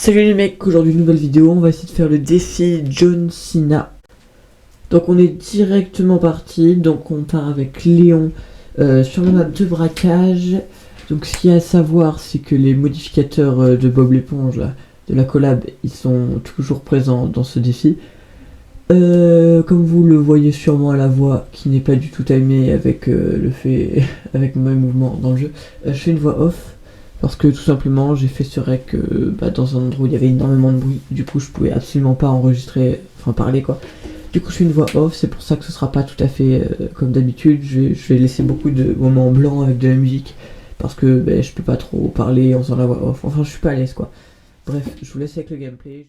Salut les mecs, aujourd'hui nouvelle vidéo, on va essayer de faire le défi John Cena. Donc on est directement parti, donc on part avec Léon sur la map de braquage. Donc ce qu'il y a à savoir, c'est que les modificateurs de Bob l'éponge, là, de la collab, ils sont toujours présents dans ce défi. Comme vous le voyez sûrement à la voix, qui n'est pas du tout timée avec le fait, avec mes mouvements dans le jeu, je fais une voix off. Parce que tout simplement j'ai fait ce rec dans un endroit où il y avait énormément de bruit, du coup je pouvais absolument pas enregistrer, enfin parler quoi. Du coup je fais une voix off, c'est pour ça que ce sera pas tout à fait comme d'habitude, je vais laisser beaucoup de moments blancs avec de la musique, parce que je peux pas trop parler en faisant la voix off, enfin je suis pas à l'aise quoi. Bref, je vous laisse avec le gameplay.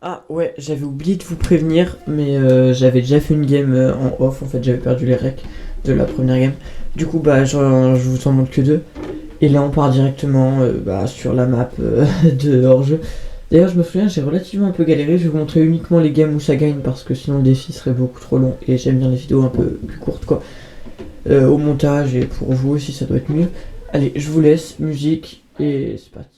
Ah ouais, j'avais oublié de vous prévenir, mais j'avais déjà fait une game en off, en fait j'avais perdu les recs de la première game. Du coup je vous en montre que deux. Et là on part directement sur la map de hors-jeu. D'ailleurs je me souviens, j'ai relativement un peu galéré, je vais vous montrer uniquement les games où ça gagne parce que sinon le défi serait beaucoup trop long et j'aime bien les vidéos un peu plus courtes quoi. Au montage et pour vous aussi ça doit être mieux. Allez, je vous laisse, musique et c'est parti.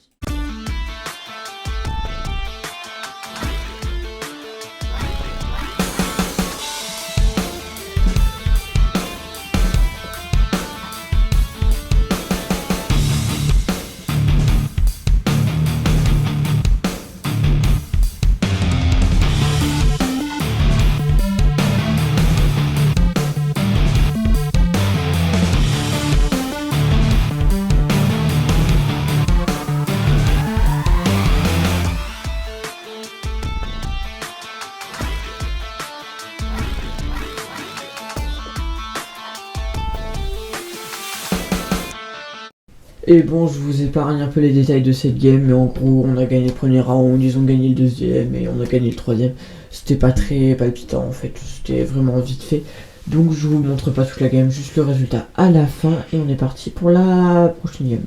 Et bon, je vous épargne un peu les détails de cette game, mais en gros, on a gagné le premier round, ils ont gagné le deuxième et on a gagné le troisième. C'était pas très palpitant en fait, c'était vraiment vite fait. Donc je vous montre pas toute la game, juste le résultat à la fin et on est parti pour la prochaine game.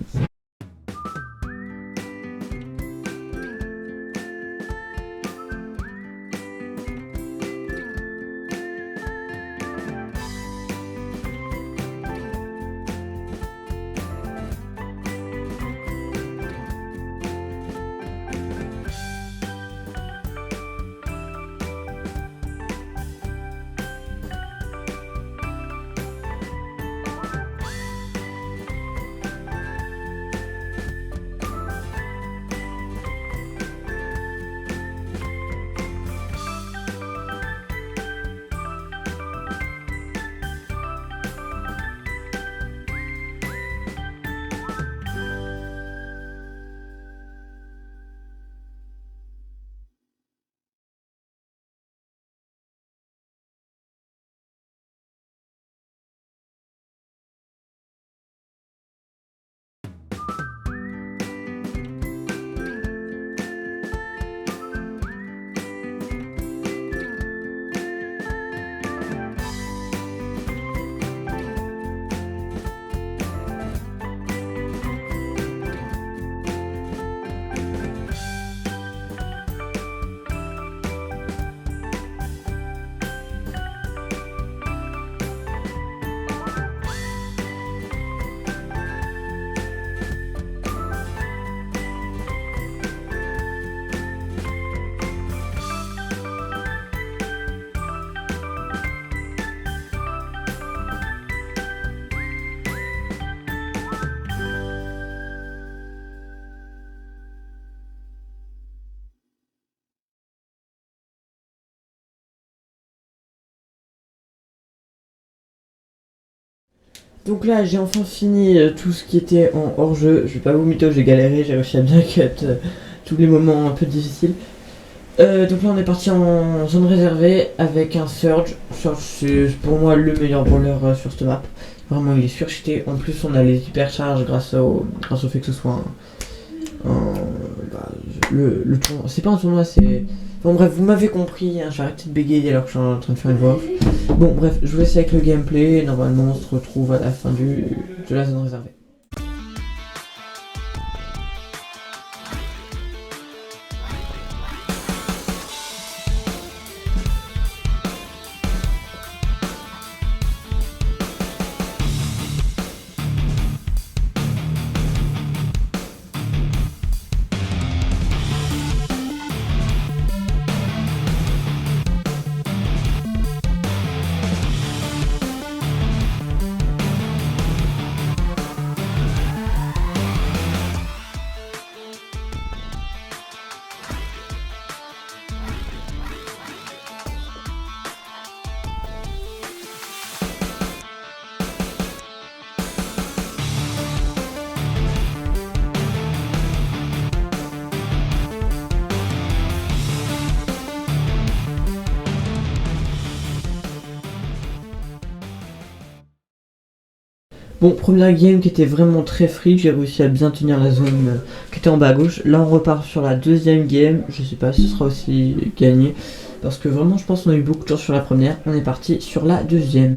Donc là, j'ai enfin fini tout ce qui était en hors-jeu. Je vais pas vous mytho, j'ai galéré, j'ai réussi à bien cut tous les moments un peu difficiles. Donc là, on est parti en zone réservée avec un Surge. Surge, c'est pour moi le meilleur brawler sur cette map. Vraiment, il est surcheaté. En plus, on a les hypercharges grâce au fait que ce soit le tournoi. C'est pas un tournoi, c'est. Bon, bref, vous m'avez compris, hein, j'ai arrêté de bégayer alors que je suis en train de faire une voix off. Bon, bref, je vous laisse avec le gameplay. Normalement, on se retrouve à la fin de la zone réservée. Bon, première game qui était vraiment très free, j'ai réussi à bien tenir la zone qui était en bas à gauche. Là, on repart sur la deuxième game, je sais pas si ce sera aussi gagné, parce que vraiment, je pense qu'on a eu beaucoup de chance sur la première. On est parti sur la deuxième.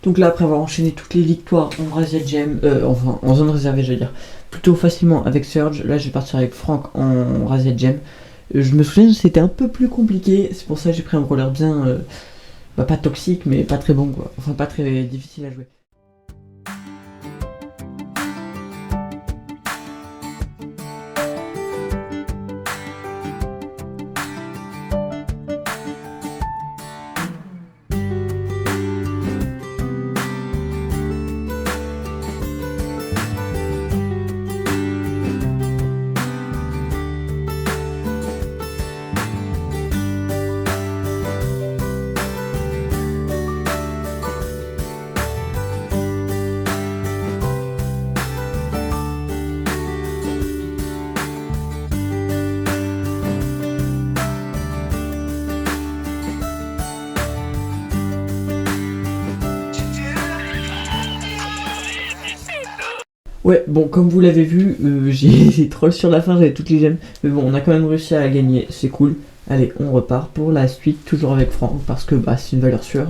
Donc là, après avoir enchaîné toutes les victoires en Razia Gem, enfin en zone réservée, je veux dire, plutôt facilement avec Surge, là je vais partir avec Franck en Razia Gem. Je me souviens, c'était un peu plus compliqué, c'est pour ça que j'ai pris un brawler bien, pas toxique, mais pas très bon quoi, enfin pas très difficile à jouer. Ouais, bon, comme vous l'avez vu, j'ai troll sur la fin, j'avais toutes les gemmes. Mais bon, on a quand même réussi à gagner, c'est cool. Allez, on repart pour la suite, toujours avec Franck, parce que bah, c'est une valeur sûre.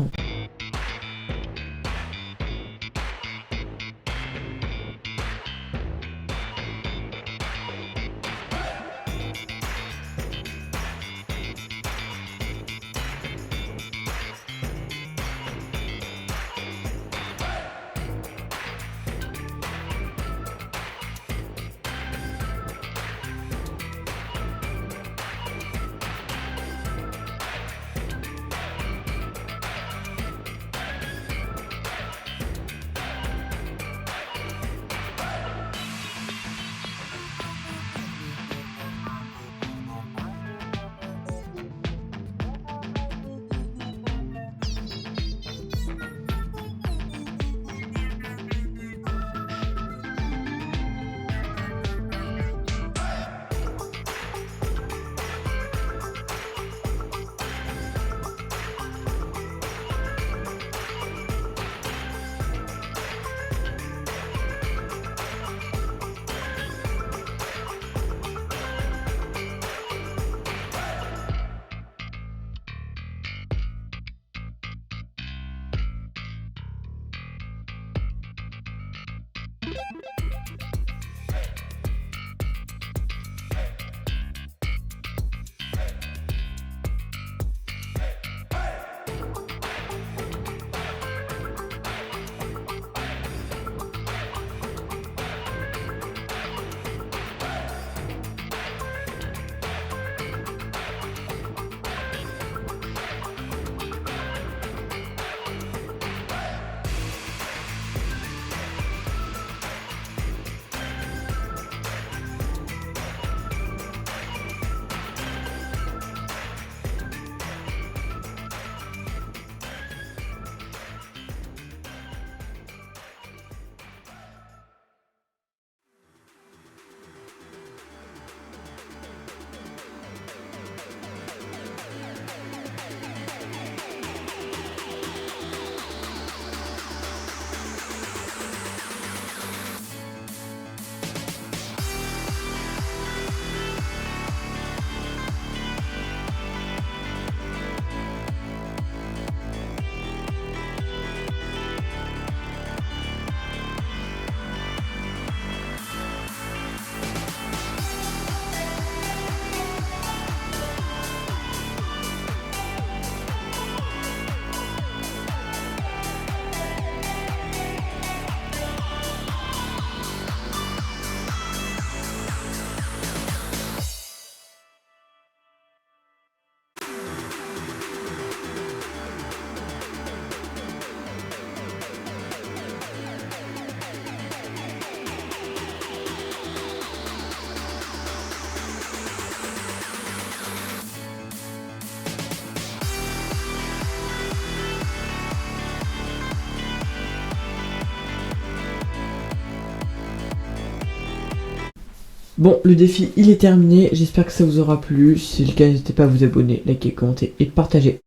Bon, le défi il est terminé, j'espère que ça vous aura plu. Si c'est le cas, n'hésitez pas à vous abonner, liker, commenter et partager.